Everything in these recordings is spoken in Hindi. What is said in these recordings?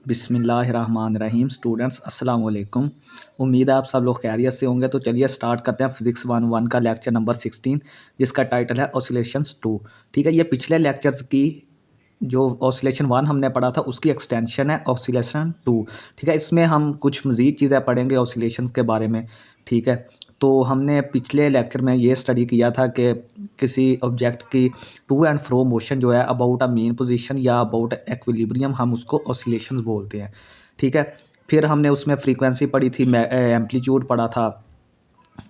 बिस्मिल्लाहिर्रहमानिर्रहीम। स्टूडेंट्स अस्सलाम वालेकुम। उम्मीद है आप सब लोग खैरियत से होंगे। तो चलिए स्टार्ट करते हैं फिज़िक्स 1 का लेक्चर नंबर 16, जिसका टाइटल है ऑसिलेशंस 2। ठीक है, ये पिछले लेक्चर्स की जो ऑसिलेशन 1 हमने पढ़ा था उसकी एक्सटेंशन है ऑसिलेशन 2। ठीक है, इसमें हम कुछ मज़ीद चीज़ें पढ़ेंगे ऑसिलेशंस के बारे में। ठीक है, तो हमने पिछले लेक्चर में ये स्टडी किया था कि किसी ऑब्जेक्ट की टू एंड फ्रो मोशन जो है अबाउट अ मीन पोजीशन या अबाउट एक्विलिब्रियम, हम उसको ऑसिलेशंस बोलते हैं। ठीक है, फिर हमने उसमें फ्रीक्वेंसी पढ़ी थी, एम्पलीट्यूड पढ़ा था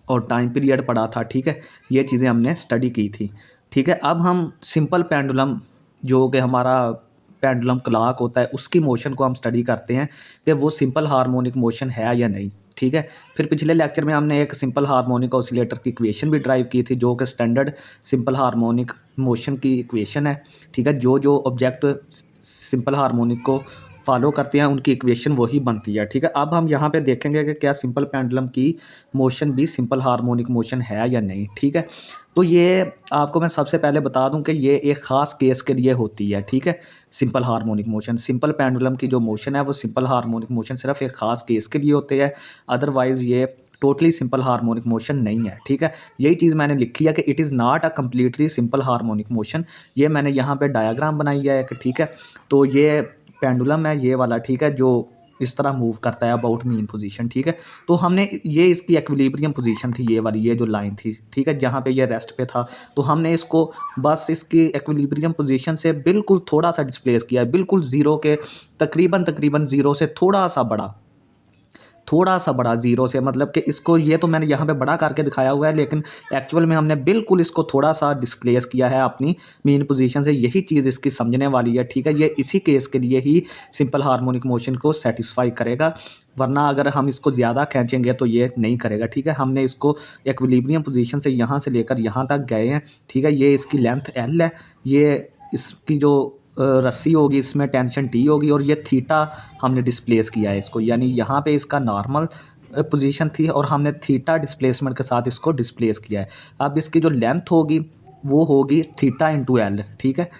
और टाइम पीरियड पढ़ा था। ठीक है, ये चीज़ें हमने स्टडी की थी। ठीक है, अब हम सिंपल पेंडुलम, जो कि हमारा पेंडुलम क्लॉक होता है, उसकी मोशन को हम स्टडी करते हैं कि वो सिंपल हार्मोनिक मोशन है या नहीं। ठीक है, फिर पिछले लेक्चर में हमने एक सिंपल हार्मोनिक ऑसिलेटर की इक्वेशन भी ड्राइव की थी, जो कि स्टैंडर्ड सिंपल हार्मोनिक मोशन की इक्वेशन है। ठीक है, जो ऑब्जेक्ट सिंपल हार्मोनिक को फॉलो करते हैं उनकी इक्वेशन वही बनती है। ठीक है, अब हम यहाँ पे देखेंगे कि क्या सिंपल पेंडुलम की मोशन भी सिंपल हार्मोनिक मोशन है या नहीं। ठीक है, तो ये आपको मैं सबसे पहले बता दूं कि ये एक ख़ास केस के लिए होती है। ठीक है, simple harmonic motion, simple pendulum की जो मोशन है वो सिंपल हार्मोनिक मोशन सिर्फ एक ख़ास केस के लिए होते हैं, अदरवाइज़ ये टोटली सिंपल हार्मोनिक मोशन नहीं है। ठीक है, यही चीज़ मैंने लिखी है कि it is not a completely simple harmonic motion. ये मैंने यहाँ पे डायग्राम बनाई है एक। ठीक है, तो ये पेंडुलम है ये वाला। ठीक है, जो इस तरह मूव करता है अबाउट मीन पोजीशन। ठीक है, तो हमने ये इसकी एक्विलिब्रियम पोजीशन थी, ये वाली, ये जो लाइन थी। ठीक है, जहाँ पे ये रेस्ट पे था, तो हमने इसको बस इसकी एक्विलिब्रियम पोजीशन से बिल्कुल थोड़ा सा डिस्प्लेस किया है, बिल्कुल ज़ीरो के तकरीबन ज़ीरो से थोड़ा सा बड़ा ज़ीरो से, मतलब कि इसको, ये तो मैंने यहाँ पे बड़ा करके दिखाया हुआ है, लेकिन एक्चुअल में हमने बिल्कुल इसको थोड़ा सा डिस्प्लेस किया है अपनी मीन पोजीशन से। यही चीज़ इसकी समझने वाली है। ठीक है, ये इसी केस के लिए ही सिंपल हार्मोनिक मोशन को सेटिस्फाई करेगा, वरना अगर हम इसको ज़्यादा खींचेंगे तो ये नहीं करेगा। ठीक है, हमने इसको एक्विलिब्रियम पोजीशन से यहाँ से लेकर यहाँ तक गए हैं। ठीक है, ये इसकी लेंथ एल है, ये इसकी जो रस्सी होगी इसमें टेंशन टी होगी, और ये थीटा हमने डिस्प्लेस किया है इसको, यानी यहाँ पे इसका नॉर्मल पोजीशन थी और हमने थीटा डिस्प्लेसमेंट के साथ इसको डिस्प्लेस किया है। अब इसकी जो लेंथ होगी वो होगी थीटा इंटू एल। ठीक है,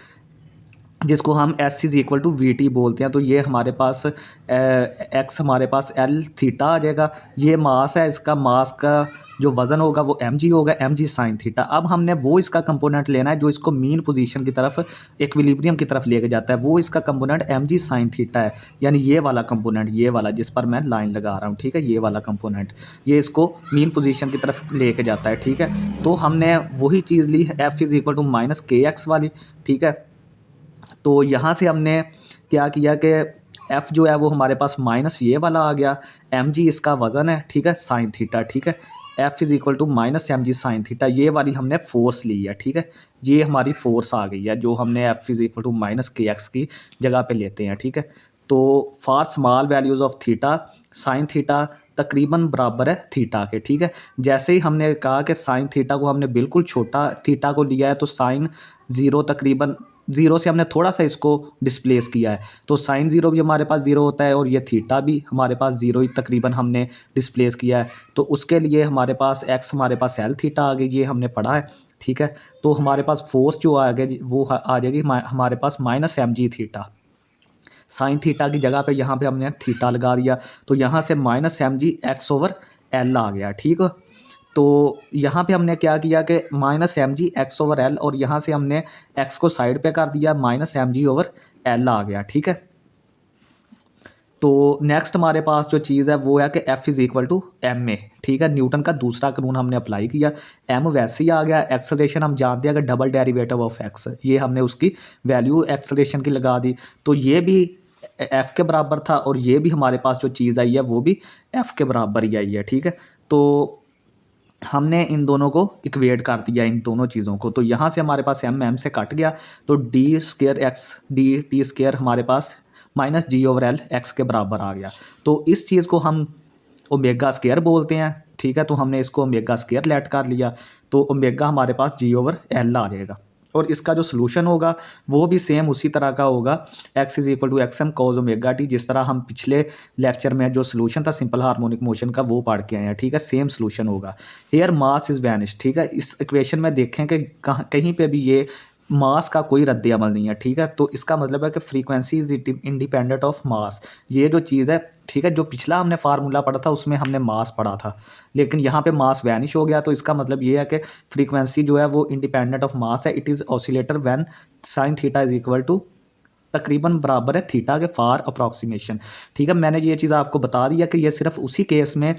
जिसको हम S is equal to V T बोलते हैं। तो ये हमारे पास एक्स, हमारे पास एल थीटा आ जाएगा। ये मास है, इसका मास का जो वज़न होगा वो एम जी होगा, एम जी साइन थीटा। अब हमने वो इसका कंपोनेंट लेना है जो इसको मीन पोजीशन की तरफ, इक्विलिब्रियम की तरफ लेके जाता है। वो इसका component M G sine theta है, यानी ये वाला कंपोनेंट, ये वाला जिस पर मैं लाइन लगा रहा हूँ। ठीक है, ये वाला कंपोनेंट ये इसको मीन पोजीशन की तरफ लेके जाता है। ठीक है, तो हमने वही चीज़ ली, F is equal to minus के एक्स वाली। ठीक है, तो यहाँ से हमने क्या किया कि एफ़ जो है वो हमारे पास माइनस ये वाला आ गया, एम जी इसका वज़न है। ठीक है, साइन थीटा। ठीक है, F is equal to minus M G sine theta, ये वाली हमने फोर्स ली है। ठीक है, ये हमारी फोर्स आ गई है जो हमने F is equal to minus के एक्स की जगह पे लेते हैं। ठीक है, तो for small values of theta, sine theta तकरीबन बराबर है थीटा के। ठीक है, जैसे ही हमने कहा कि साइन थीटा को हमने बिल्कुल छोटा थीटा को लिया है, तो साइन ज़ीरो तकरीबन ज़ीरो से हमने थोड़ा सा इसको डिस्प्लेस किया है, तो साइन ज़ीरो भी हमारे पास ज़ीरो होता है और ये थीटा भी हमारे पास ज़ीरो ही तकरीबन हमने डिस्प्लेस किया है। तो उसके लिए हमारे पास एक्स, हमारे पास एल थीटा आ गई, ये हमने पढ़ा है। ठीक है, तो हमारे पास फोर्स जो आ गया वो आ जाएगी हमारे पास minus M G theta. Sine theta की जगह पे यहाँ पे हमने थीटा लगा दिया, तो यहाँ से minus M G X over L आ गया। ठीक है, तो यहाँ पे हमने क्या किया कि minus M G X over L, और यहाँ से हमने एक्स को साइड पे कर दिया, minus M G over L आ गया। ठीक है, तो नेक्स्ट हमारे पास जो चीज़ है वो है कि F is equal to M A. ठीक है, न्यूटन का दूसरा कानून हमने अप्लाई किया, एम वैसे ही आ गया, एक्सेलरेशन हम जानते हैं कि डबल डेरिवेटिव ऑफ एक्स, ये हमने उसकी वैल्यू एक्सेलरेशन की लगा दी, तो ये भी एफ़ के बराबर था, और ये भी हमारे पास जो चीज़ आई है वो भी एफ़ के बराबर ही आई है। ठीक है, तो हमने इन दोनों को इक्वेट कर दिया, इन दोनों चीज़ों को, तो यहाँ से हमारे पास एम से कट गया, तो D square x D T square हमारे पास माइनस जी ओवर एल एक्स के बराबर आ गया। तो इस चीज़ को हम ओमेगा स्केयर बोलते हैं। ठीक है, तो हमने इसको ओमेगा स्केयर लेट कर लिया, तो ओमेगा हमारे पास जी ओवर एल आ जाएगा, और इसका जो सोल्यूशन होगा वो भी सेम उसी तरह का होगा, X is equal to X M cos omega T, जिस तरह हम पिछले लेक्चर में जो सोल्यूशन था सिंपल हार्मोनिक मोशन का वो पढ़ के आए हैं। ठीक है, सेम सोल्यूशन होगा। Here mass is vanish. ठीक है, इस इक्वेशन में देखें कि कहीं पे भी ये मास का कोई रद्द अमल नहीं है, ठीक है। तो इसका मतलब है कि फ्रीक्वेंसी इज इंडिपेंडेंट ऑफ मास। ये जो चीज़ है, ठीक है, जो पिछला हमने फार्मूला पढ़ा था उसमें हमने मास पढ़ा था, लेकिन यहाँ पे मास वैनिश हो गया। तो इसका मतलब ये है कि फ्रीक्वेंसी जो है वो इंडिपेंडेंट ऑफ मास है। It is oscillator when sine theta is equal to तकरीबन बराबर है थीटा के फार अप्रॉक्सीमेशन, ठीक है। मैंने ये चीज़ आपको बता दिया कि ये सिर्फ उसी केस में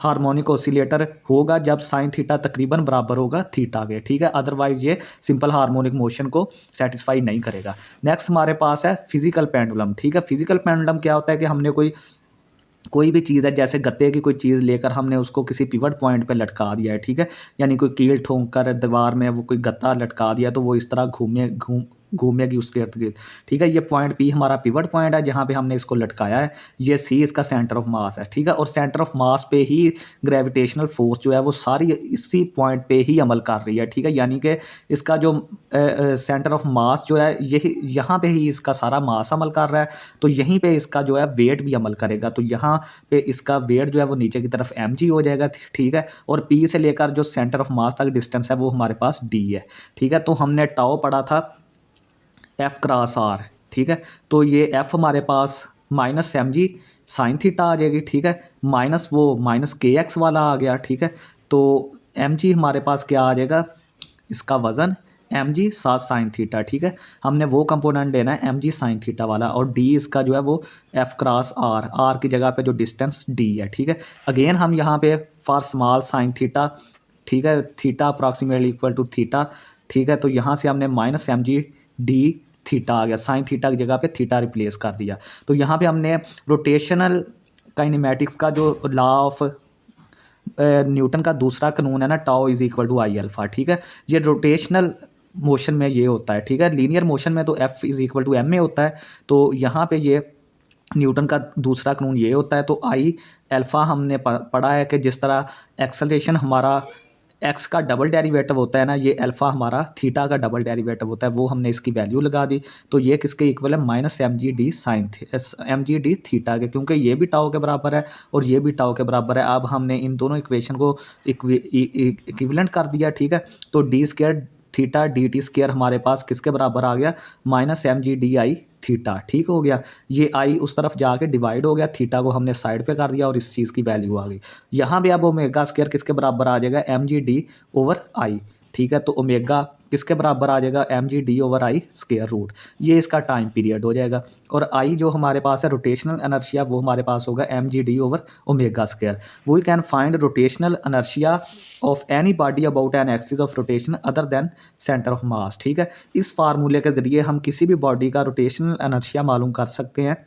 हार्मोनिक ऑसिलेटर होगा जब साइन थीटा तकरीबन बराबर होगा थीटा के, ठीक है। अदरवाइज ये सिंपल हार्मोनिक मोशन को सेटिस्फाई नहीं करेगा। नेक्स्ट हमारे पास है फिजिकल पेंडुलम, ठीक है। फिजिकल पेंडुलम क्या होता है कि हमने कोई भी चीज़ है, जैसे गत्ते की कोई चीज़ लेकर हमने उसको किसी पिवट पॉइंट पे लटका दिया है, ठीक है। यानी कोई कील ठोंक कर दीवार में वो कोई गत्ता लटका दिया तो वो इस तरह घूमेगी उसके इर्द गिर्द, ठीक है। ये पॉइंट पी हमारा पिवट पॉइंट है जहाँ पे हमने इसको लटकाया है। ये सी इसका सेंटर ऑफ मास है, ठीक है। और सेंटर ऑफ मास पे ही ग्रेविटेशनल फोर्स जो है वो सारी इसी पॉइंट पे ही अमल कर रही है, ठीक है। यानी कि इसका जो सेंटर ऑफ मास जो है यही यहाँ पे ही इसका सारा मास अमल कर रहा है, तो यहीं पे इसका जो है वेट भी अमल करेगा। तो यहाँ पे इसका वेट जो है वो नीचे की तरफ mg हो जाएगा, ठीक है। और p से लेकर जो सेंटर ऑफ मास तक डिस्टेंस है वो हमारे पास d है, ठीक है। तो हमने टाउ पढ़ा था एफ क्रॉस आर, ठीक है। तो ये एफ हमारे पास minus M G sine theta आ जाएगी, ठीक है। माइनस वो माइनस के एक्स वाला आ गया, ठीक है। तो एम जी हमारे पास क्या आ जाएगा, इसका वज़न एम जी सात साइन थीटा, ठीक है। हमने वो कंपोनेंट लेना है एम जी साइन थीटा वाला, और डी इसका जो है वो एफ क्रॉस आर, आर की जगह पे जो डिस्टेंस डी है, ठीक है। अगेन हम यहाँ पे फॉर स्मॉल साइन थीटा, ठीक है, theta approximately equal to theta, ठीक है। तो यहाँ से हमने minus M G D theta आ गया, साइन थीटा की जगह पे थीटा रिप्लेस कर दिया। तो यहाँ पे हमने रोटेशनल काइनेमैटिक्स का जो लॉ ऑफ न्यूटन का दूसरा कानून है ना, tau is equal to I alpha, ठीक है। ये रोटेशनल मोशन में ये होता है, ठीक है। लीनियर मोशन में तो F is equal to M में होता है। तो यहाँ पे ये न्यूटन का दूसरा कानून ये होता है। तो आई अल्फा हमने पढ़ा है कि जिस तरह एक्सेलरेशन हमारा एक्स का डबल डेरिवेटिव होता है ना, ये अल्फ़ा हमारा थीटा का डबल डेरिवेटिव होता है, वो हमने इसकी वैल्यू लगा दी। तो ये किसके इक्वल है, minus M G D sine M G D theta के, क्योंकि ये भी टाउ के बराबर है और ये भी टाउ के बराबर है। अब हमने इन दोनों इक्वेशन को इक्विवेलेंट कर दिया, ठीक है। तो D square theta D T square हमारे पास किसके बराबर आ गया, minus M G D I theta, ठीक हो गया। ये आई उस तरफ जाके डिवाइड हो गया, थीटा को हमने साइड पे कर दिया और इस चीज़ की वैल्यू आ गई। यहाँ भी अब ओमेगा स्क्वायर किसके बराबर आ जाएगा, M G D over I, ठीक है। तो ओमेगा किसके बराबर आ जाएगा, M G D over I square root, ये इसका टाइम पीरियड हो जाएगा। और आई जो हमारे पास है रोटेशनल एनर्शिया, वो हमारे पास होगा M G D over omega square. We can find rotational inertia of any body about an axis of rotation other than centre of mass, ठीक है। इस फार्मूले के ज़रिए हम किसी भी बॉडी का रोटेशनल एनर्शिया मालूम कर सकते हैं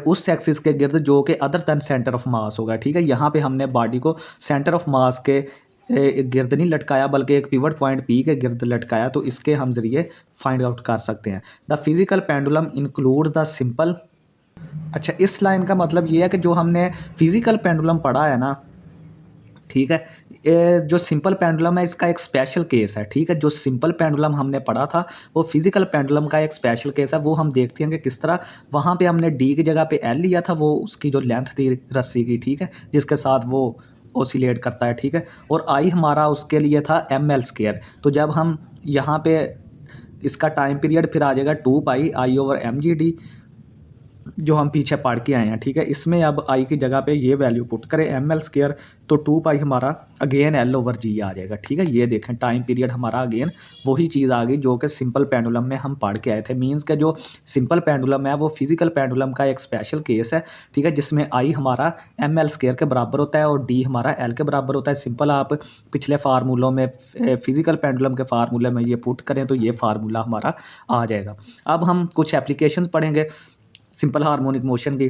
उस एक्सिस के गिर्द जो कि अदर देन सेंटर ऑफ मास होगा, ठीक है। यहाँ पे हमने बॉडी को सेंटर ऑफ मास के गिर्द नहीं लटकाया, बल्कि एक पिवट पॉइंट पी के गिर्द लटकाया। तो इसके हम ज़रिए फाइंड आउट कर सकते हैं। The physical pendulum include the simple. अच्छा, इस लाइन का मतलब ये है कि जो हमने फिजिकल पेंडुलम पढ़ा है ना, ठीक है, जो सिंपल पेंडुलम है इसका एक स्पेशल केस है, ठीक है। जो सिंपल पेंडुलम हमने पढ़ा था वो फिजिकल पेंडुलम का एक स्पेशल केस है। वो हम देखते हैं कि किस तरह वहाँ पे हमने डी की जगह पे एल लिया था, वो उसकी जो लेंथ थी रस्सी की, ठीक है, जिसके साथ वो ओसिलेट करता है, ठीक है। और आई हमारा उसके लिए था एम एल स्क्वायर। तो जब हम यहाँ पे इसका टाइम पीरियड फिर आ जाएगा 2 pi I over M G D, जो हम पीछे पढ़ के आए हैं, ठीक है। इसमें अब आई की जगह पे ये वैल्यू पुट करें एम एल स्क्वायर, तो 2 पाई हमारा अगेन एल ओवर जी आ जाएगा, ठीक है। ये देखें टाइम पीरियड हमारा अगेन वही चीज़ आ गई जो कि सिंपल पेंडुलम में हम पढ़ के आए थे। मींस के जो सिंपल पेंडुलम है वो फिजिकल पेंडुलम का एक स्पेशल केस है, ठीक है, जिसमें आई हमारा एम एल स्क्वायर के बराबर होता है और डी हमारा एल के बराबर होता है। सिंपल आप पिछले फार्मूलों में फिजिकल पेंडुलम के फार्मूले में ये पुट करें तो ये फार्मूला हमारा आ जाएगा। अब हम कुछ एप्लीकेशन पढ़ेंगे सिंपल हार्मोनिक मोशन की,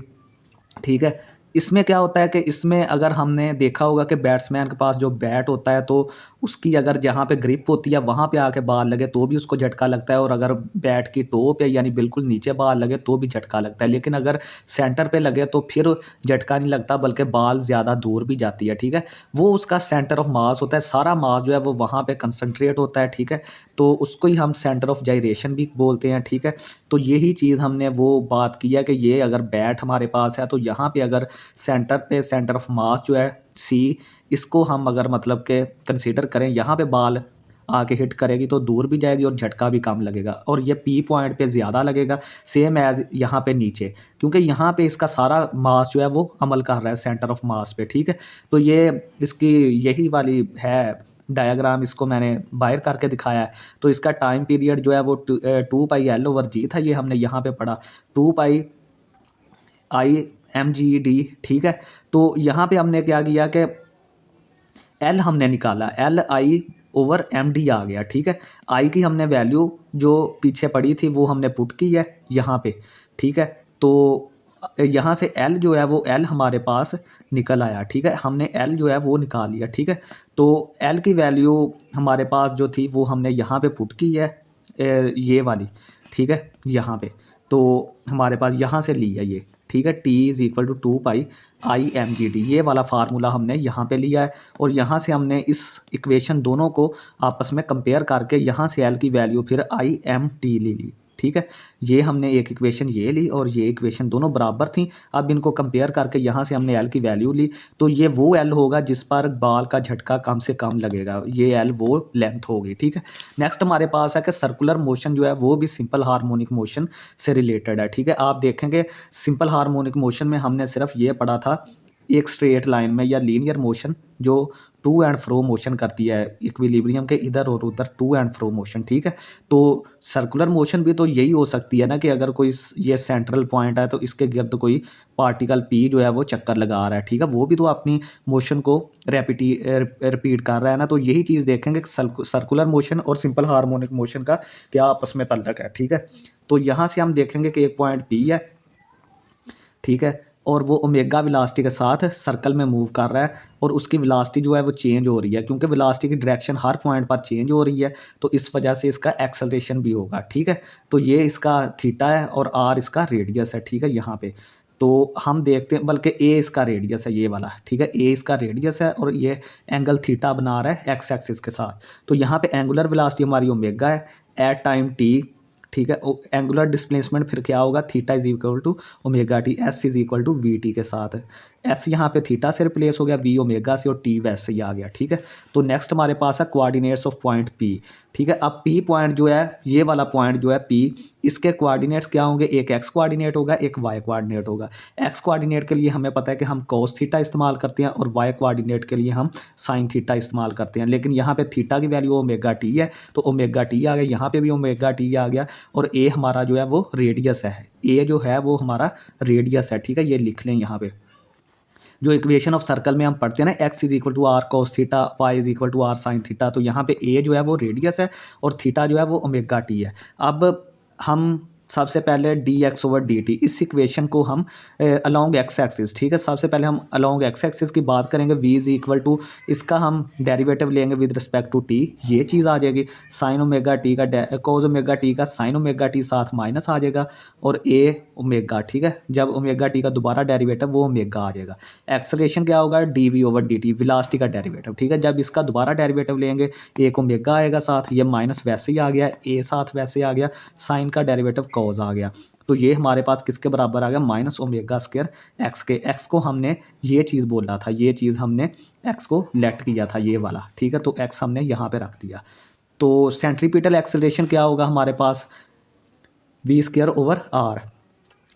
ठीक है। इसमें क्या होता है कि इसमें अगर हमने देखा होगा कि बैट्समैन के पास जो बैट होता है तो उसकी अगर जहाँ पे ग्रिप होती है वहाँ पे आके बाल लगे तो भी उसको झटका लगता है, और अगर बैट की टो पे यानी बिल्कुल नीचे बाल लगे तो भी झटका लगता है। लेकिन अगर सेंटर पे लगे तो फिर झटका नहीं लगता, बल्कि बाल ज़्यादा दूर भी जाती है, ठीक है। वो उसका सेंटर ऑफ मास होता है, सारा मास जो है वो वहाँ पे कंसंट्रेट होता है, ठीक है। तो उसको ही हम सेंटर ऑफ जाइरेशन भी बोलते हैं, ठीक है। तो यही चीज़ हमने वो बात की है कि ये अगर बैट हमारे पास है तो यहाँ पे अगर सेंटर पे सेंटर ऑफ मास जो है सी, इसको हम अगर मतलब के कंसीडर करें, यहाँ पे बाल आके हिट करेगी तो दूर भी जाएगी और झटका भी कम लगेगा, और ये पी पॉइंट पे ज़्यादा लगेगा, सेम एज़ यहाँ पे नीचे, क्योंकि यहाँ पे इसका सारा मास जो है वो अमल कर रहा है सेंटर ऑफ मास पे, ठीक है। तो ये इसकी यही वाली है डायग्राम, इसको मैंने बाहर करके दिखाया है। तो इसका टाइम पीरियड जो है वो 2πL/g था, ये हमने यहाँ पे पढ़ा 2πI/mgd, ठीक है। तो यहाँ पे हमने क्या किया कि एल हमने निकाला, LI/md आ गया, ठीक है। आई की हमने वैल्यू जो पीछे पड़ी थी वो हमने पुट की है यहाँ पे, ठीक है। तो यहाँ से एल जो है वो एल हमारे पास निकल आया, ठीक है। हमने एल जो है वो निकाल लिया, ठीक है। तो एल की वैल्यू हमारे पास जो थी वो हमने यहाँ पे पुट की है, ये वाली, ठीक है, यहाँ पे। तो हमारे पास यहाँ से ली है ये, ठीक है, T = 2πI/mgd, ये वाला फार्मूला हमने यहाँ पे लिया है। और यहाँ से हमने इस इक्वेशन दोनों को आपस में कंपेयर करके यहाँ से एल की वैल्यू फिर IMD ले ली, ठीक है। ये हमने एक इक्वेशन ये ली और ये इक्वेशन दोनों बराबर थी। अब इनको कंपेयर करके यहाँ से हमने एल की वैल्यू ली, तो ये वो एल होगा जिस पर बाल का झटका कम से कम लगेगा, ये एल वो लेंथ होगी, ठीक है। नेक्स्ट हमारे पास है कि सर्कुलर मोशन जो है वो भी सिंपल हार्मोनिक मोशन से रिलेटेड है, ठीक है। आप देखेंगे सिंपल हार्मोनिक मोशन में हमने सिर्फ ये पढ़ा था एक स्ट्रेट लाइन में या लीनियर मोशन जो टू एंड फ्रो मोशन करती है इक्विलिब्रियम के इधर और उधर, टू एंड फ्रो मोशन, ठीक है। तो सर्कुलर मोशन भी तो यही हो सकती है ना कि अगर कोई ये सेंट्रल पॉइंट है तो इसके गिर्द कोई पार्टिकल पी जो है वो चक्कर लगा रहा है, ठीक है, वो भी तो अपनी मोशन को रिपीट कर रहा है ना। तो यही चीज़ देखेंगे कि सर्कुलर मोशन और सिंपल हार्मोनिक मोशन का क्या आपस में ताल्लुक है, ठीक है। तो यहाँ से हम देखेंगे कि एक पॉइंट पी है, ठीक है, और वो ओमेगा वेलोसिटी के साथ सर्कल में मूव कर रहा है, और उसकी वेलोसिटी जो है वो चेंज हो रही है, क्योंकि वेलोसिटी की डायरेक्शन हर पॉइंट पर चेंज हो रही है, तो इस वजह से इसका एक्सेलरेशन भी होगा, ठीक है। तो ये इसका थीटा है और आर इसका रेडियस है, ठीक है, यहाँ पे। तो हम देखते हैं, बल्कि ए इसका रेडियस है ये वाला, ठीक है, ए इसका रेडियस है और ये एंगल थीटा बना रहा है एक्स एक्सिस के साथ। तो यहाँ पे एंगुलर वेलोसिटी हमारी ओमेगा है एट टाइम टी, ठीक है। एंगुलर डिस्प्लेसमेंट फिर क्या होगा, थीटा = ω/t, S = VT के साथ। एस यहाँ पे थीटा से रिप्लेस हो गया, V ओमेगा से, और टी वैसे ही आ गया, ठीक है। तो नेक्स्ट हमारे पास है कोऑर्डिनेट्स ऑफ पॉइंट P, ठीक है। अब P पॉइंट जो है, ये वाला पॉइंट जो है P, इसके कोऑर्डिनेट्स क्या होंगे, एक एक्स कोऑर्डिनेट होगा, एक वाई कोऑर्डिनेट होगा। एक्स कोऑर्डिनेट के लिए हमें पता है कि हम cos थीटा इस्तेमाल करते हैं, और वाई कोऑर्डिनेट के लिए हम साइन थीटा इस्तेमाल करते हैं। लेकिन यहाँ पे थीटा की वैल्यू ω/t है, तो ω/t आ गया, यहाँ पे भी ω/t आ गया, और ए हमारा जो है वो रेडियस है, ए जो है वो हमारा रेडियस है, ठीक है। ये लिख लें यहाँ पे, जो इक्वेशन ऑफ सर्कल में हम पढ़ते हैं ना, x = r cos theta, y = r sin theta, तो यहाँ पे a जो है वो रेडियस है और थीटा जो है वो ω/t है। अब हम सबसे पहले dx/dt, इस इक्वेशन को हम अलॉन्ग एक्स एक्सिस, ठीक है, सबसे पहले हम अलॉन्ग एक्स एक्सिस की बात करेंगे। v = इसका हम डेरिवेटिव लेंगे विद रिस्पेक्ट टू t, ये चीज़ आ जाएगी, sin ω/t का cos ω/t का sin ω/t साथ माइनस आ जाएगा, और a ओमेगा, ठीक है, जब ω/t का दोबारा डेरिवेटिव वो ओमेगा आ जाएगा। एक्सेलरेशन क्या होगा, dv/dt, वेलोसिटी का डेरिवेटिव, ठीक है, जब इसका दोबारा डेरिवेटिव लेंगे एक ओमेगा आएगा साथ, ये माइनस वैसे ही आ गया, a साथ वैसे ही आ गया, साइन का डेरिवेटिव कॉज आ गया। तो ये हमारे पास किसके बराबर आ गया, -ω² एक्स के। एक्स को हमने ये चीज़ बोला था, ये चीज़ हमने एक्स को लेट किया था, ये वाला, ठीक है। तो एक्स हमने यहाँ पे रख दिया। तो सेंट्रीपिटल एक्सेलरेशन क्या होगा हमारे पास, v²/r।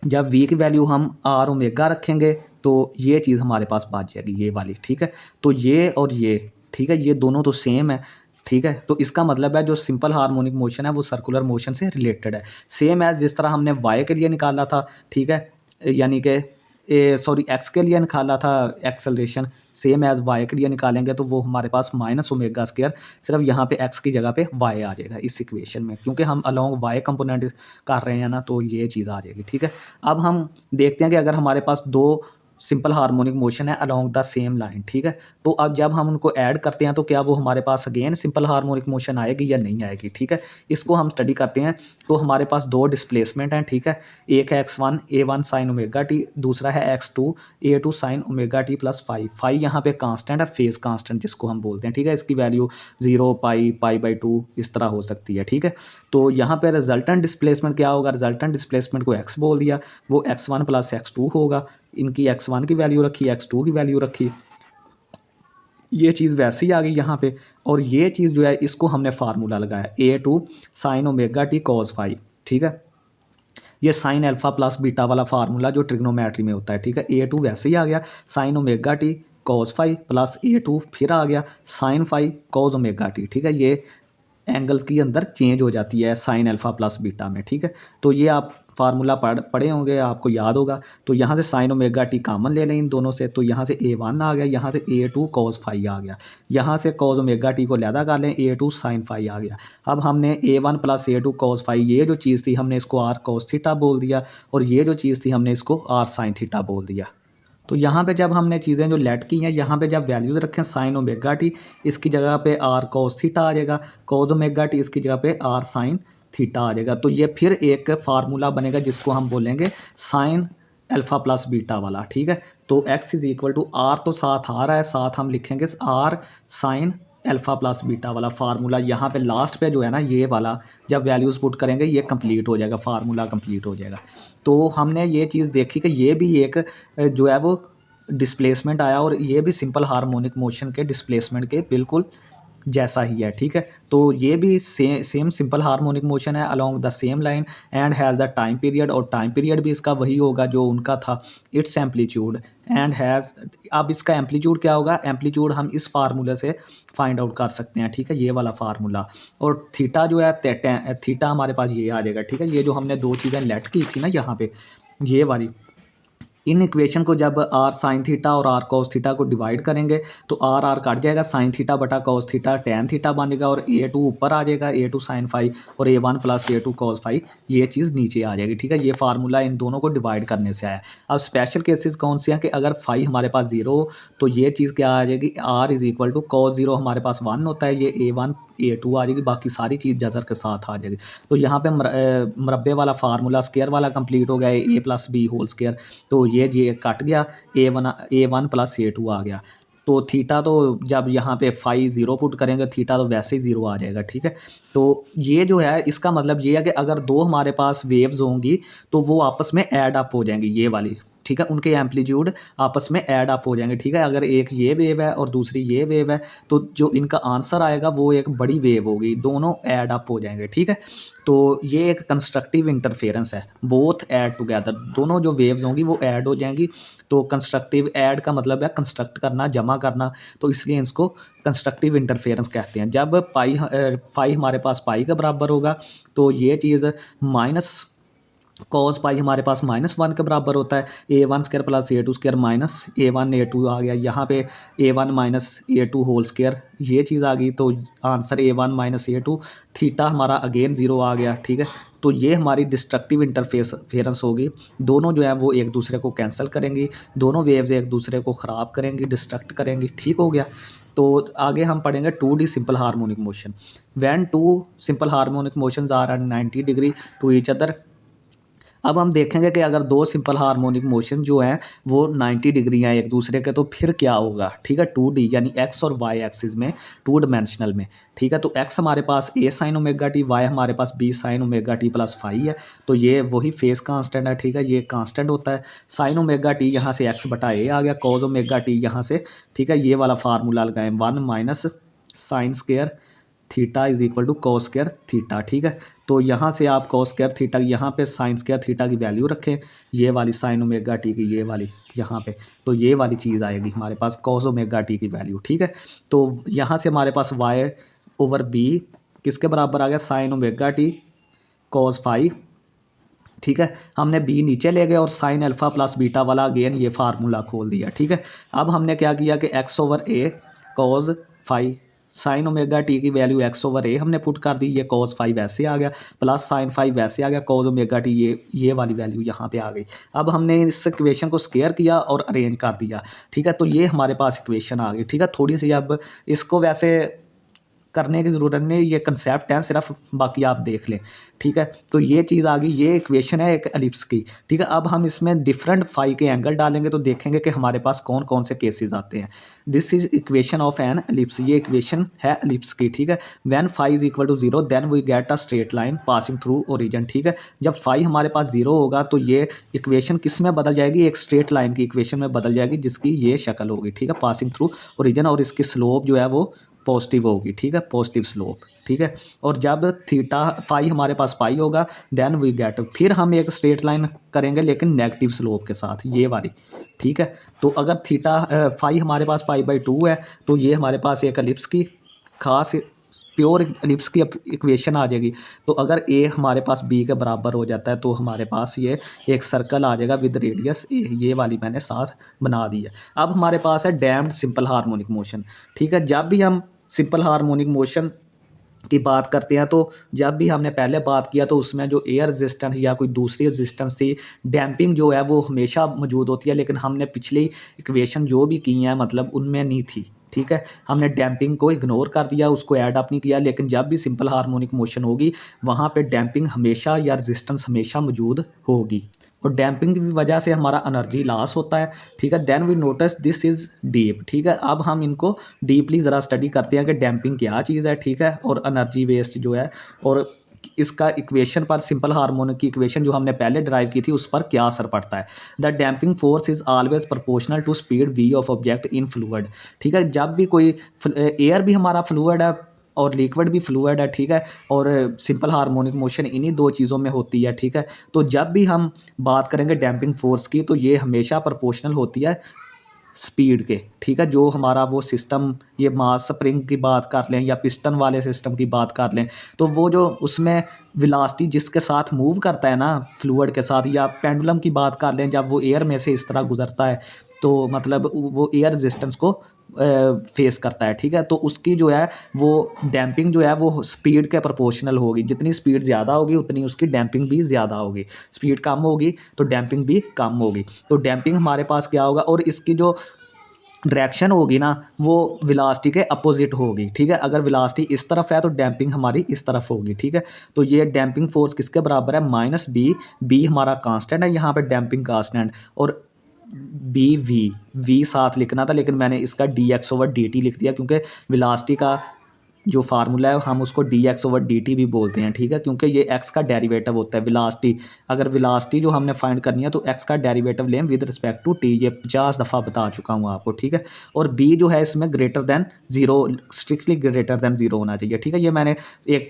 जब v की वैल्यू हम r ओमेगा रखेंगे तो ये चीज़ हमारे पास बच जाएगी, ये वाली, ठीक है। तो ये और ये, ठीक है, ये दोनों तो सेम है, ठीक है। तो इसका मतलब है जो सिंपल हार्मोनिक मोशन है वो सर्कुलर मोशन से रिलेटेड है, सेम एज जिस तरह हमने y के लिए निकाला था, ठीक है, यानी कि एक्स के लिए निकाला था एक्सेलरेशन, सेम एज वाई के लिए निकालेंगे तो वो हमारे पास -ω², सिर्फ यहाँ पे एक्स की जगह पे वाई आ जाएगा इस इक्वेशन में, क्योंकि हम अलॉन्ग वाई कंपोनेंट कर रहे हैं ना, तो ये चीज़ आ जाएगी, ठीक है। अब हम देखते हैं कि अगर हमारे पास दो सिंपल हार्मोनिक मोशन है अलॉन्ग द सेम लाइन, ठीक है, तो अब जब हम उनको ऐड करते हैं तो क्या वो हमारे पास अगेन सिंपल हार्मोनिक मोशन आएगी या नहीं आएगी, ठीक है। इसको हम स्टडी करते हैं। तो हमारे पास दो डिस्प्लेसमेंट हैं, ठीक है, एक है x1 a1 sin ω/t, दूसरा है x2 a2 sin ω/t + phi यहाँ पे कांस्टेंट है, फेज कांस्टेंट जिसको हम बोलते हैं, ठीक है। इसकी वैल्यू 0 π/2 इस तरह हो सकती है, ठीक है। तो यहाँ पे रिजल्टेंट डिस्प्लेसमेंट क्या होगा, रिजल्टेंट डिस्प्लेसमेंट को x बोल दिया, वो x1 + x2 होगा। इनकी x1 की वैल्यू रखी, x2 की वैल्यू रखी, ये चीज़ वैसे ही आ गई यहाँ पे। और ये चीज़ जो है इसको हमने फार्मूला लगाया A2 sine omega T cos phi, ठीक है। ये साइन अल्फा प्लस बीटा वाला फार्मूला जो ट्रिग्नोमेट्री में होता है, ठीक है। A2 वैसे ही आ गया sine omega T cos phi plus A2 फिर आ गया sine phi cos omega T, ठीक है। ये एंगल्स की अंदर चेंज हो जाती है साइन अल्फा प्लस बीटा में, ठीक है। तो ये आप फार्मूला पढ़े होंगे, आपको याद होगा। तो यहाँ से साइन ओमेगा टी कॉमन ले लें इन दोनों से, तो यहाँ से A1 आ गया, यहाँ से A2 कॉस फाई आ गया, यहाँ से कॉस ओमेगा टी को लैदा कर लें, A2 साइन फाई आ गया। अब हमने A1 plus A2 cos phi ये जो चीज़ थी हमने इसको आर कॉस थीटा बोल दिया, और ये जो चीज़ थी हमने इसको आर साइन थीटा बोल दिया। तो यहाँ पे जब हमने चीज़ें जो लेट की हैं, यहाँ पे जब वैल्यूज़ रखें साइन ओमेगा टी इसकी जगह पे आर कॉस थीटा आ जाएगा, कॉस ओमेगा टी इसकी जगह पे आर साइन थीटा आ जाएगा। तो ये फिर एक फार्मूला बनेगा जिसको हम बोलेंगे साइन अल्फा प्लस बीटा वाला, ठीक है। तो x is equal to R तो साथ आ रहा है, साथ हम लिखेंगे R sine alpha plus beta वाला फार्मूला। यहाँ पे लास्ट पे जो है ना ये वाला जब वैल्यूज़ पुट करेंगे ये कंप्लीट हो जाएगा, फार्मूला कंप्लीट हो जाएगा। तो हमने ये चीज़ देखी कि ये भी एक जो है वो डिस्प्लेसमेंट आया, और ये भी सिंपल हार्मोनिक मोशन के डिस्प्लेसमेंट के बिल्कुल जैसा ही है, ठीक है। तो ये भी सेम सिंपल हार्मोनिक मोशन है along the same line and has the time period, और टाइम पीरियड भी इसका वही होगा जो उनका था, इट्स एम्पलीट्यूड एंड हैज़। अब इसका एम्पलीट्यूड क्या होगा, एम्पलीट्यूड हम इस फार्मूले से फाइंड आउट कर सकते हैं, ठीक है, ये वाला फार्मूला। और थीटा जो है थीटा हमारे पास ये आ जाएगा, ठीक है। ये जो हमने दो चीज़ें लेट की थी ना यहाँ पे ये वाली, इन इक्वेशन को जब आर साइन थीटा और आर कॉस थीटा को डिवाइड करेंगे तो आर आर कट जाएगा, साइन थीटा बटा कॉस थीटा टेन थीटा बनेगा, और A2 ऊपर आ जाएगा, A2 साइन फाई, और A1 plus A2 cos phi ये चीज़ नीचे आ जाएगी, ठीक है। ये फार्मूला इन दोनों को डिवाइड करने से आया। अब स्पेशल केसेस कौन से हैं कि अगर फाई हमारे पास जीरो हो तो ये चीज़ क्या आ जाएगी, R is equal to cos zero हमारे पास 1 होता है, ये A1 A2 आ जाएगी, बाकी सारी चीज़ जजर के साथ आ जाएगी। तो यहाँ पे मरबे वाला फार्मूला स्क्वायर वाला कंप्लीट हो गया, A plus B whole square, तो ये कट गया, A1 प्लस A2 आ गया। तो थीटा तो जब यहाँ पे फाई ज़ीरो पुट करेंगे थीटा तो वैसे ही ज़ीरो आ जाएगा, ठीक है। तो ये जो है इसका मतलब ये है कि अगर दो हमारे पास वेव्स होंगी तो वो आपस में ऐड अप हो जाएंगी, ये वाली, ठीक है, उनके एम्पलीट्यूड आपस में ऐड अप हो जाएंगे, ठीक है। अगर एक ये वेव है और दूसरी ये वेव है तो जो इनका आंसर आएगा वो एक बड़ी वेव होगी, दोनों ऐड अप हो जाएंगे, ठीक है। तो ये एक कंस्ट्रक्टिव इंटरफेरेंस है, बोथ ऐड टुगेदर, दोनों जो वेव्स होंगी वो ऐड हो जाएंगी। तो कंस्ट्रक्टिव ऐड का मतलब है कंस्ट्रक्ट करना, जमा करना, तो इसलिए इसको कंस्ट्रक्टिव इंटरफेरेंस कहते हैं। जब फाई हमारे पास पाई के बराबर होगा तो ये चीज़ माइनस कॉस पाई हमारे पास -1 के बराबर होता है, A1 square plus A2 square minus A1 A2 आ गया, यहाँ पे A1 minus A2 whole square ये चीज़ आ गई, तो answer A1 minus A2, theta हमारा अगेन ज़ीरो आ गया, ठीक है। तो ये हमारी डिस्ट्रक्टिव इंटरफेरेंस होगी, दोनों जो है वो एक दूसरे को कैंसिल करेंगी, दोनों वेव्स एक दूसरे को ख़राब करेंगी, डिस्ट्रक्ट करेंगी, ठीक हो गया। तो आगे हम पढ़ेंगे 2D simple harmonic motion. When two simple harmonic motions are at 90 degree to each other. अब हम देखेंगे कि अगर दो सिंपल हार्मोनिक मोशन जो हैं वो 90 डिग्री हैं एक दूसरे के, तो फिर क्या होगा, ठीक है। 2D यानी एक्स और वाई एक्सिस में, टू डायमेंशनल में, ठीक है। तो एक्स हमारे पास A sine omega t, Y हमारे पास B sine omega t plus phi है, तो ये वही फेस कांस्टेंट है, ठीक है, ये कांस्टेंट होता है। साइन ओमेगा टी यहाँ से एक्स बटा A आ गया, कॉस ओमेगा टी यहाँ से, ठीक है, ये वाला फार्मूला लगाएं 1 minus sine square theta is equal to cos square theta, ठीक है। तो यहाँ से आप कॉस स्क्वायर थीटा, यहाँ पे साइन स्क्वायर थीटा की वैल्यू रखें, ये वाली साइन ओमेगा टी की, ये वाली यहाँ पे, तो ये वाली चीज़ आएगी हमारे पास कॉस ओमेगा टी की वैल्यू, ठीक है। तो यहाँ से हमारे पास वाई ओवर बी किसके बराबर आ गया, sine omega T cos phi, ठीक है। हमने बी नीचे ले गए और साइन अल्फा प्लस बीटा वाला अगेन ये फार्मूला खोल दिया, ठीक है। अब हमने क्या किया कि X over A cos phi, sine omega T की वैल्यू एक्स ओवर ए हमने पुट कर दी, ये कॉस फाई वैसे आ गया, प्लस साइन फाई वैसे आ गया, कॉस ओमेगा टी ये वाली वैल्यू यहाँ पे आ गई। अब हमने इस इक्वेशन को स्क्वायर किया और अरेंज कर दिया, ठीक है। तो ये हमारे पास इक्वेशन आ गई, ठीक है। थोड़ी सी अब इसको वैसे करने की ज़रूरत नहीं, ये कंसेप्ट है सिर्फ, बाकी आप देख लें, ठीक है। तो ये चीज़ आ गई, ये इक्वेशन है एक एलिप्स की, ठीक है। अब हम इसमें डिफरेंट फाई के एंगल डालेंगे तो देखेंगे कि हमारे पास कौन कौन से केसेस आते हैं। This is equation of an ellipse, ये इक्वेशन है एलिप्स की, ठीक है। When phi is equal to 0 then we get a straight line passing through origin, ठीक है। जब फाई हमारे पास 0 होगा तो ये इक्वेशन किस में बदल जाएगी, एक स्ट्रेट लाइन की इक्वेशन में बदल जाएगी, जिसकी ये शक्ल होगी, ठीक है, पासिंग थ्रू ओरिजिन, और इसकी स्लोप जो है वो पॉजिटिव होगी, ठीक है, पॉजिटिव स्लोप, ठीक है। और जब थीटा फाई हमारे पास पाई होगा देन वी गेट, फिर हम एक स्ट्रेट लाइन करेंगे लेकिन नेगेटिव स्लोप के साथ, ये वाली, ठीक है। तो अगर थीटा फाई हमारे पास पाई बाई 2 है तो ये हमारे पास एक एलिप्स की खास प्योर एलिप्स की इक्वेशन आ जाएगी। तो अगर ए हमारे पास बी के बराबर हो जाता है तो हमारे पास ये एक सर्कल आ जाएगा विद रेडियस ए, ये वाली मैंने साथ बना दी है। अब हमारे पास है डैम्प्ड सिंपल हार्मोनिक मोशन, ठीक है। जब भी हम सिंपल हार्मोनिक मोशन की बात करते हैं तो जब भी हमने पहले बात किया तो उसमें जो एयर रेजिस्टेंस या कोई दूसरी रेजिस्टेंस थी, डैम्पिंग जो है वो हमेशा मौजूद होती है, लेकिन हमने पिछली इक्वेशन जो भी की हैं मतलब उनमें नहीं थी, ठीक है। हमने डैम्पिंग को इग्नोर कर दिया, उसको ऐड अप नहीं किया, लेकिन जब भी सिंपल हार्मोनिक मोशन होगी वहाँ पे डैम्पिंग हमेशा या रेजिस्टेंस हमेशा मौजूद होगी, और डैम्पिंग की वजह से हमारा एनर्जी लॉस होता है, ठीक है। Then we notice this is deep, ठीक है। अब हम इनको डीपली ज़रा स्टडी करते हैं कि डैम्पिंग क्या चीज़ है, ठीक है, और एनर्जी वेस्ट जो है, और इसका इक्वेशन पर, सिंपल हार्मोनिक की इक्वेशन जो हमने पहले ड्राइव की थी उस पर क्या असर पड़ता है। The damping force is always proportional to speed V of object in fluid, ठीक है। जब भी कोई एयर भी हमारा फ्लूइड है और लिक्विड भी फ्लूइड है, ठीक है, और सिंपल हार्मोनिक मोशन इन्हीं दो चीज़ों में होती है, ठीक है। तो जब भी हम बात करेंगे डैम्पिंग फोर्स की तो ये हमेशा प्रोपोर्शनल होती है स्पीड के, ठीक है। जो हमारा वो सिस्टम, ये मास स्प्रिंग की बात कर लें या पिस्टन वाले सिस्टम की बात कर लें, तो वो जो उसमें वेलोसिटी जिसके साथ मूव करता है ना फ्लूइड के साथ, या पेंडुलम की बात कर लें जब वो एयर में से इस तरह गुजरता है तो मतलब वो एयर रेजिस्टेंस को फेस करता है, ठीक है। तो उसकी जो है वो डैम्पिंग जो है वो स्पीड के प्रोपोर्शनल होगी, जितनी स्पीड ज़्यादा होगी उतनी उसकी डैम्पिंग भी ज़्यादा होगी, स्पीड कम होगी तो डैम्पिंग भी कम होगी। तो डैम्पिंग हमारे पास क्या होगा, और इसकी जो डायरेक्शन होगी ना वो वेलोसिटी के अपोजिट होगी, ठीक है। अगर वेलोसिटी इस तरफ है तो डैम्पिंग हमारी इस तरफ होगी, ठीक है। तो ये डैम्पिंग फोर्स किसके बराबर है, माइनस बी, बी हमारा कांस्टेंट है यहाँ पे डैम्पिंग कांस्टेंट, और बी वी साथ लिखना था लेकिन मैंने इसका D x over D T लिख दिया, क्योंकि वेलोसिटी का जो फार्मूला है हम उसको D x over D T भी बोलते हैं, ठीक है, क्योंकि ये एक्स का डेरिवेटिव होता है वेलोसिटी। अगर वेलोसिटी जो हमने फाइंड करनी है तो एक्स का डेरिवेटिव लें विद रिस्पेक्ट टू टी, ये 50 दफ़ा बता चुका हूँ आपको, ठीक है। और बी जो है इसमें greater than zero, strictly greater than zero होना चाहिए, ठीक है। ये मैंने एक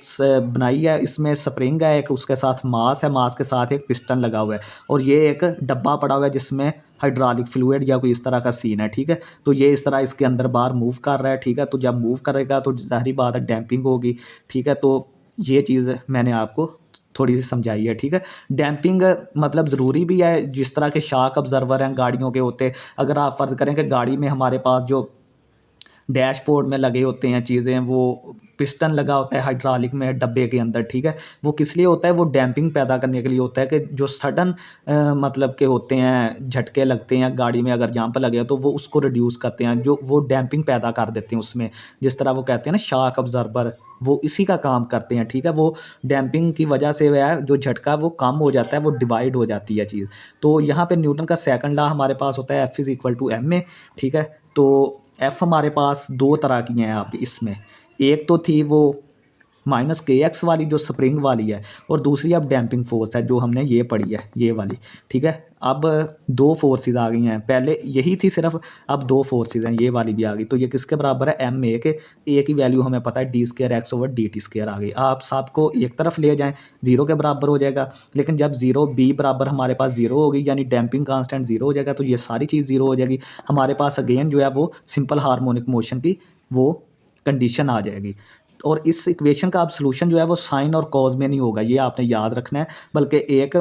बनाई है, इसमें स्प्रिंग है एक, उसके साथ मास है, मास के साथ एक पिस्टन लगा हुआ है, और ये एक डब्बा पड़ा हुआ है जिसमें हाइड्रोलिक फ्लूइड या कोई इस तरह का सीन है, ठीक है। तो ये इस तरह इसके अंदर बाहर मूव कर रहा है, ठीक है। तो जब मूव करेगा तो ज़ाहिर बात है डैम्पिंग होगी, ठीक है। तो ये चीज़ मैंने आपको थोड़ी सी समझाई है, ठीक है। डैम्पिंग मतलब ज़रूरी भी है, जिस तरह के शॉक ऑब्जर्वर हैं गाड़ियों के होते, अगर आप फ़र्ज़ करें कि गाड़ी में हमारे पास जो डैशबोर्ड में लगे होते हैं चीज़ें, वो पिस्टन लगा होता है हाइड्रोलिक में डब्बे के अंदर, ठीक है। वो किस लिए होता है, वो डैम्पिंग पैदा करने के लिए होता है कि जो सडन मतलब के होते हैं झटके लगते हैं गाड़ी में, अगर जंप लगे तो वो उसको रिड्यूस करते हैं, जो वो डैम्पिंग पैदा कर देते हैं उसमें, जिस तरह वो कहते हैं ना शॉक ऑब्जर्वर, वो इसी का काम करते हैं, ठीक है। वो डैम्पिंग की वजह से वह जो झटका वो कम हो जाता है, वो डिवाइड हो जाती है चीज़। तो यहाँ पे न्यूटन का सेकंड लॉ हमारे पास होता है F is equal to M A, ठीक है। तो एफ़ हमारे पास दो तरह की हैं आप इसमें, एक तो थी वो माइनस के एक्स वाली जो स्प्रिंग वाली है, और दूसरी अब डैम्पिंग फोर्स है जो हमने ये पढ़ी है ये वाली, ठीक है। अब दो फोर्सेस आ गई हैं, पहले यही थी सिर्फ, अब दो फोर्सेस हैं, ये वाली भी आ गई। तो ये किसके बराबर है, एम ए के, ए की वैल्यू हमें पता है D square X over D T square आ गई। आप सबको एक तरफ ले जाएं जीरो के बराबर हो जाएगा, लेकिन जब जीरो बी बराबर हमारे पास जीरो होगी यानी डैम्पिंग कांस्टेंट जीरो हो जाएगा, तो ये सारी चीज़ जीरो हो जाएगी। हमारे पास अगेन जो है वो सिंपल हार्मोनिक मोशन की वो कंडीशन आ जाएगी। और इस इक्वेशन का अब सोल्यूशन जो है वो साइन और कॉज में नहीं होगा, ये आपने याद रखना है, बल्कि एक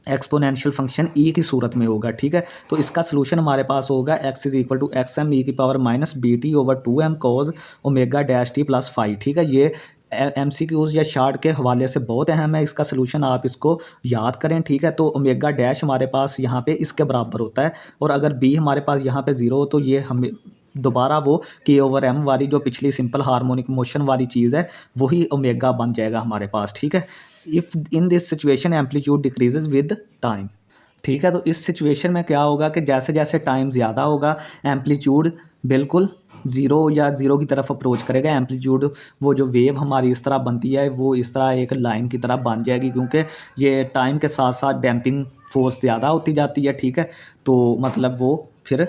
एक्सपोनेंशियल फंक्शन ई की सूरत में होगा, ठीक है। तो इसका सोल्यूशन हमारे पास होगा X is equal to X M E की power minus B T over two M cos omega dash T plus five, ठीक है। ये एम सी क्यूज़ या शार्ट के हवाले से बहुत अहम है, इसका सोल्यूशन आप इसको याद करें, ठीक है। तो ओमेगा डैश हमारे पास यहाँ पे इसके बराबर होता है, और अगर बी हमारे पास यहाँ पे ज़ीरो हो तो ये हमें दोबारा वो k/m वाली जो पिछली सिंपल हार्मोनिक मोशन वाली चीज़ है वही ओमेगा बन जाएगा हमारे पास, ठीक है। If in this situation amplitude decreases with time, ठीक है। तो इस सिचुएशन में क्या होगा कि जैसे जैसे टाइम ज़्यादा होगा एम्पलीट्यूड बिल्कुल ज़ीरो या ज़ीरो की तरफ अप्रोच करेगा। एम्पलीट्यूड वो जो वेव हमारी इस तरह बनती है वो इस तरह एक लाइन की तरह बन जाएगी, क्योंकि ये टाइम के साथ साथ डैम्पिंग फोर्स ज़्यादा होती जाती है, ठीक है। तो मतलब वो फिर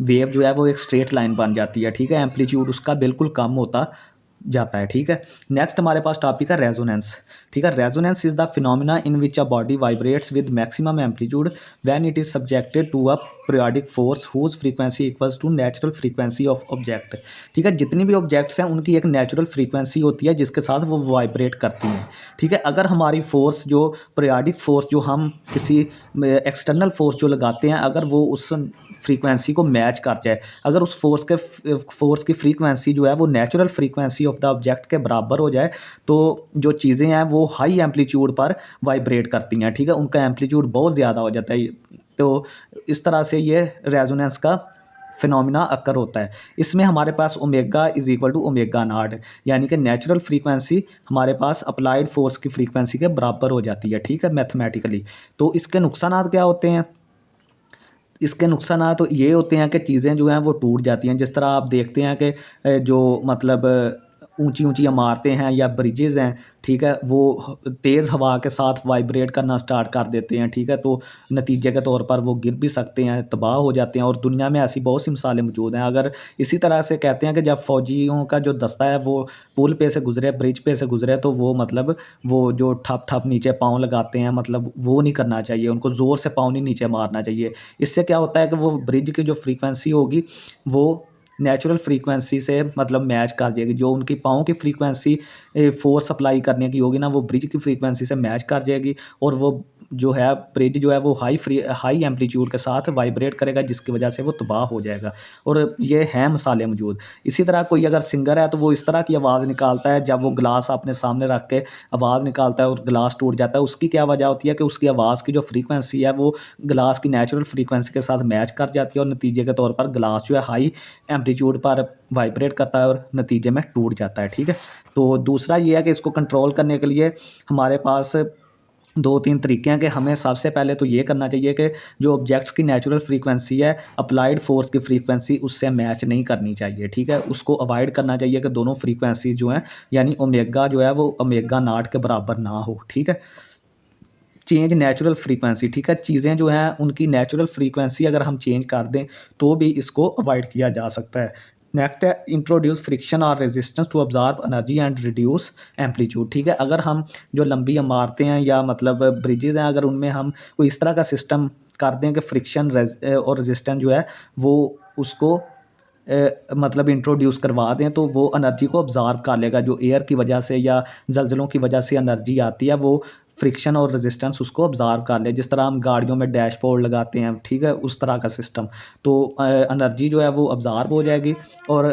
वेव जो है वो एक स्ट्रेट लाइन बन जाती है, ठीक है। एम्पलीट्यूड उसका बिल्कुल कम होता जाता है, ठीक है। नेक्स्ट हमारे पास टॉपिक है रेजोनेंस, ठीक है। Resonance is the phenomena in which a body vibrates with maximum amplitude when it is subjected to a periodic force whose frequency equals to natural frequency of object, ठीक है। जितनी भी ऑब्जेक्ट्स हैं उनकी एक नेचुरल फ्रीक्वेंसी होती है जिसके साथ वो वाइब्रेट करती हैं, ठीक है। अगर हमारी फोर्स जो पीरियोडिक फोर्स जो हम किसी एक्सटर्नल फोर्स जो लगाते हैं अगर वो उस फ्रीक्वेंसी को मैच कर जाए, अगर उस फोर्स की फ्रीक्वेंसी जो है वो natural frequency of the object के बराबर हो जाए तो जो चीज़ें हैं वो हाई एम्पलीट्यूड पर वाइब्रेट करती हैं, ठीक है। उनका एम्पलीट्यूड बहुत ज़्यादा हो जाता है। तो इस तरह से ये रेजोनेंस का फिनोमिना अकर होता है। इसमें हमारे पास omega is equal to omega naught, यानी कि नेचुरल फ्रीक्वेंसी हमारे पास अप्लाइड फोर्स की फ्रीक्वेंसी के बराबर हो जाती है, ठीक है, मैथमेटिकली। तो इसके नुकसानात क्या होते हैं? इसके नुकसानात तो ये होते हैं कि चीज़ें जो हैं वो टूट जाती हैं। जिस तरह आप देखते हैं कि जो मतलब ऊंची ऊंची इमारतें हैं या ब्रिजेज़ हैं, ठीक है, वो तेज़ हवा के साथ वाइब्रेट करना स्टार्ट कर देते हैं, ठीक है। तो नतीजे के तौर पर वो गिर भी सकते हैं, तबाह हो जाते हैं, और दुनिया में ऐसी बहुत सी मिसालें मौजूद हैं। अगर इसी तरह से कहते हैं कि जब फ़ौजियों का जो दस्ता है वो पुल पे से गुजरे, ब्रिज पे से गुजरे, तो वो मतलब वो जो ठप ठप नीचे पाँव लगाते हैं, मतलब वो नहीं करना चाहिए, उनको ज़ोर से पाँव नहीं नीचे मारना चाहिए। इससे क्या होता है कि वो ब्रिज की जो फ्रीक्वेंसी होगी वो नेचुरल फ्रीक्वेंसी से मतलब मैच कर जाएगी। जो उनकी पाँव की फ्रीक्वेंसी फोर्स अप्लाई करने की होगी ना, वो ब्रिज की फ्रीक्वेंसी से मैच कर जाएगी, और वो जो है ब्रिज जो है वो हाई एम्पलीट्यूड के साथ वाइब्रेट करेगा, जिसकी वजह से वो तबाह हो जाएगा। और ये हैं मिसालें मौजूद। इसी तरह कोई अगर सिंगर है तो वो इस तरह की आवाज़ निकालता है, जब वो ग्लास अपने सामने रख के आवाज़ निकालता है और ग्लास टूट जाता है, उसकी क्या वजह होती है कि उसकी आवाज़ की जो फ्रीक्वेंसी है वो ग्लास की नेचुरल फ्रीक्वेंसी के साथ मैच कर जाती है, और नतीजे के तौर पर ग्लास जो है हाई एम्पलीट्यूड पर वाइब्रेट करता है और नतीजे में टूट जाता है, ठीक है। तो दूसरा ये है कि इसको कंट्रोल करने के लिए हमारे पास 2-3 तरीके हैं कि हमें सबसे पहले तो ये करना चाहिए कि जो ऑब्जेक्ट्स की नेचुरल फ्रीक्वेंसी है अप्लाइड फोर्स की फ्रीक्वेंसी उससे मैच नहीं करनी चाहिए, ठीक है। उसको अवॉइड करना चाहिए कि दोनों फ्रीक्वेंसी जो हैं यानी ओमेगा जो है वो ओमेगा नॉट के बराबर ना हो, ठीक है। चेंज नेचुरल फ्रीक्वेंसी, ठीक है। चीज़ें जो हैं उनकी नेचुरल फ्रीक्वेंसी अगर हम चेंज कर दें तो भी इसको अवॉइड किया जा सकता है। नेक्स्ट है इंट्रोड्यूस फ्रिक्शन और resistance to absorb energy and reduce amplitude, ठीक है। अगर हम जो लंबी इमारतें हैं या मतलब ब्रिजेज़ हैं, अगर उनमें हम कोई इस तरह का सिस्टम कर दें कि फ्रिक्शन और रेजिस्टेंस जो है वो उसको मतलब इंट्रोड्यूस करवा दें, तो वो एनर्जी को ऑब्ज़र्व कर लेगा। जो एयर की वजह से या ज़लज़लों की वजह से एनर्जी आती है वो फ्रिक्शन और रेजिस्टेंस उसको ऑब्ज़र्व कर ले। जिस तरह हम गाड़ियों में डैशबोर्ड लगाते हैं, ठीक है, उस तरह का सिस्टम। तो एनर्जी जो है वो ऑब्ज़र्व हो जाएगी और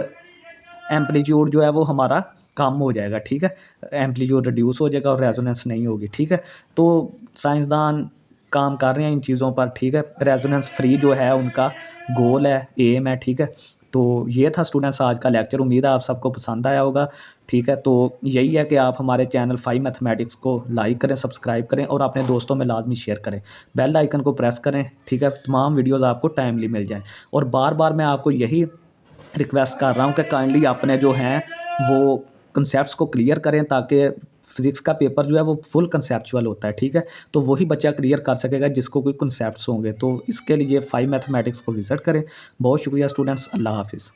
एम्पलीट्यूड जो है वो हमारा कम हो जाएगा, ठीक है। एम्पलीट्यूड रिड्यूस हो जाएगा और रेजोनेंस नहीं होगी, ठीक है। तो साइंसदान काम कर रहे हैं इन चीज़ों पर, ठीक है। रेजोनेंस फ्री जो है उनका गोल है, एम है, ठीक है। तो ये था स्टूडेंट्स आज का लेक्चर। उम्मीद है आप सबको पसंद आया होगा, ठीक है। तो यही है कि आप हमारे चैनल 5 मैथमेटिक्स को लाइक करें, सब्सक्राइब करें और अपने दोस्तों में लाजमी शेयर करें। बेल आइकन को प्रेस करें, ठीक है, तमाम वीडियोज़ आपको टाइमली मिल जाएँ। और बार बार मैं आपको यही रिक्वेस्ट कर रहा हूँ कि काइंडली अपने जो हैं वो कंसेप्ट्स को क्लियर करें, ताकि फिज़िक्स का पेपर जो है वो फुल कंसेप्चुअल होता है, ठीक है। तो वही बच्चा क्लियर कर सकेगा जिसको कोई कंसेप्ट्स होंगे। तो इसके लिए 5 मैथमेटिक्स को विज़िट करें। बहुत शुक्रिया स्टूडेंट्स, अल्लाह हाफ़िज़।